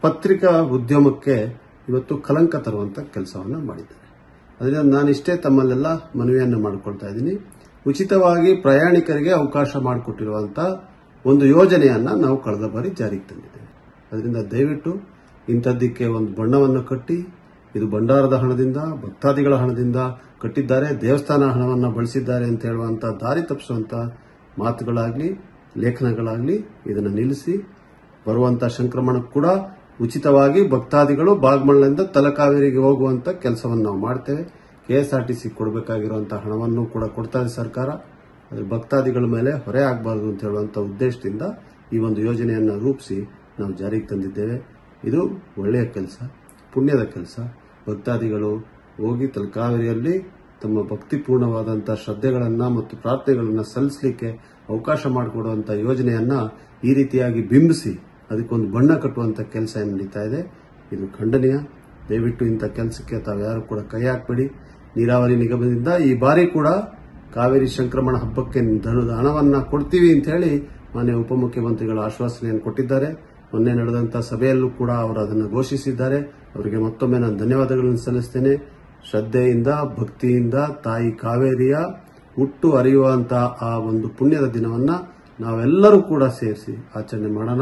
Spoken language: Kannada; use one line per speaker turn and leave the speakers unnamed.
ಪತ್ರಿಕಾ ಉದ್ಯಮಕ್ಕೆ ಇವತ್ತು ಕಲಂಕ ತರುವಂತ ಕೆಲಸವನ್ನ ಮಾಡಿದ್ದಾರೆ. ಅದರಿಂದ ನಾನಿಷ್ಟೇ ತಮ್ಮಲ್ಲೆಲ್ಲ ಮನವಿಯನ್ನು ಮಾಡಿಕೊಳ್ತಾ ಇದ್ದೀನಿ. ಉಚಿತವಾಗಿ ಪ್ರಯಾಣಿಕರಿಗೆ ಅವಕಾಶ ಮಾಡಿಕೊಟ್ಟಿರುವಂತಹ ಒಂದು ಯೋಜನೆಯನ್ನ ನಾವು ಕಳೆದ ಬಾರಿ ಜಾರಿಗೆ ತಂದಿದ್ದೇವೆ. ಅದರಿಂದ ದಯವಿಟ್ಟು ಇಂಥದ್ದಕ್ಕೆ ಒಂದು ಬಣ್ಣವನ್ನು ಕಟ್ಟಿ, ಇದು ಭಂಡಾರದ ಹಣದಿಂದ, ಭಕ್ತಾದಿಗಳ ಹಣದಿಂದ ಕಟ್ಟಿದ್ದಾರೆ, ದೇವಸ್ಥಾನ ಹಣವನ್ನು ಬಳಸಿದ್ದಾರೆ ಅಂತ ಹೇಳುವಂತಹ ದಾರಿ ತಪ್ಪಿಸುವಂತಹ ಮಾತುಗಳಾಗ್ಲಿ ಲೇಖನಗಳಾಗ್ಲಿ ಇದನ್ನು ನಿಲ್ಲಿಸಿ, ಬರುವಂತಹ ಸಂಕ್ರಮಣಕ್ಕೆ ಕೂಡ ಉಚಿತವಾಗಿ ಭಕ್ತಾದಿಗಳು ಬಾಗಮಂಡಲದಿಂದ ತಲಕಾವೇರಿಗೆ ಹೋಗುವಂತ ಕೆಲಸವನ್ನು ನಾವು ಮಾಡ್ತೇವೆ. ಕೆಎಸ್ಆರ್ಟಿಸಿ ಕೊಡಬೇಕಾಗಿರುವಂತಹ ಹಣವನ್ನು ಕೂಡ ಕೊಡ್ತಾ ಇದೆ ಸರ್ಕಾರ. ಆದರೆ ಭಕ್ತಾದಿಗಳ ಮೇಲೆ ಹೊರೆ ಆಗಬಾರದು ಅಂತ ಹೇಳುವಂತ ಉದ್ದೇಶದಿಂದ ಈ ಒಂದು ಯೋಜನೆಯನ್ನು ರೂಪಿಸಿ ನಾವು ಜಾರಿಗೆ ತಂದಿದ್ದೇವೆ. ಇದು ಒಳ್ಳೆಯ ಕೆಲಸ, ಪುಣ್ಯದ ಕೆಲಸ. ಭಕ್ತಾದಿಗಳು ಹೋಗಿ ತಲಕಾವೇರಿಯಲ್ಲಿ ತಮ್ಮ ಭಕ್ತಿಪೂರ್ಣವಾದಂತಹ ಶ್ರದ್ಧೆಗಳನ್ನ ಮತ್ತು ಪ್ರಾರ್ಥನೆಗಳನ್ನ ಸಲ್ಲಿಸಲಿಕ್ಕೆ ಅವಕಾಶ ಮಾಡಿಕೊಡುವಂತಹ ಯೋಜನೆಯನ್ನ ಈ ರೀತಿಯಾಗಿ ಬಿಂಬಿಸಿ ಅದಕ್ಕೊಂದು ಬಣ್ಣ ಕಟ್ಟುವಂತ ಕೆಲಸ ನಡೀತಾ ಇದೆ. ಇದು ಖಂಡನೀಯ. ದಯವಿಟ್ಟು ಇಂಥ ಕೆಲಸಕ್ಕೆ ತಾವ್ಯಾರು ಕೂಡ ಕೈ ಹಾಕಬೇಡಿ. ನೀರಾವರಿ ನಿಗಮದಿಂದ ಈ ಬಾರಿ ಕೂಡ ಕಾವೇರಿ ಸಂಕ್ರಮಣ ಹಬ್ಬಕ್ಕೆ ಹಣವನ್ನ ಕೊಡ್ತೀವಿ ಅಂತ ಹೇಳಿ ಮಾನ್ಯ ಉಪಮುಖ್ಯಮಂತ್ರಿಗಳು ಆಶ್ವಾಸನೆಯನ್ನು ಕೊಟ್ಟಿದ್ದಾರೆ. ಮೊನ್ನೆ ನಡೆದಂತಹ ಸಭೆಯಲ್ಲೂ ಕೂಡ ಅವರು ಅದನ್ನು ಘೋಷಿಸಿದ್ದಾರೆ. ಅವರಿಗೆ ಮತ್ತೊಮ್ಮೆ ನಾನು ಧನ್ಯವಾದಗಳನ್ನು ಸಲ್ಲಿಸ್ತೇನೆ. ಶ್ರದ್ಧೆಯಿಂದ, ಭಕ್ತಿಯಿಂದ ತಾಯಿ ಕಾವೇರಿಯ ಹುಟ್ಟು ಹರಿಯುವಂತಹ ಆ ಒಂದು ಪುಣ್ಯದ ದಿನವನ್ನ ನಾವೆಲ್ಲರೂ ಕೂಡ ಸೇರಿಸಿ ಆಚರಣೆ ಮಾಡೋಣ.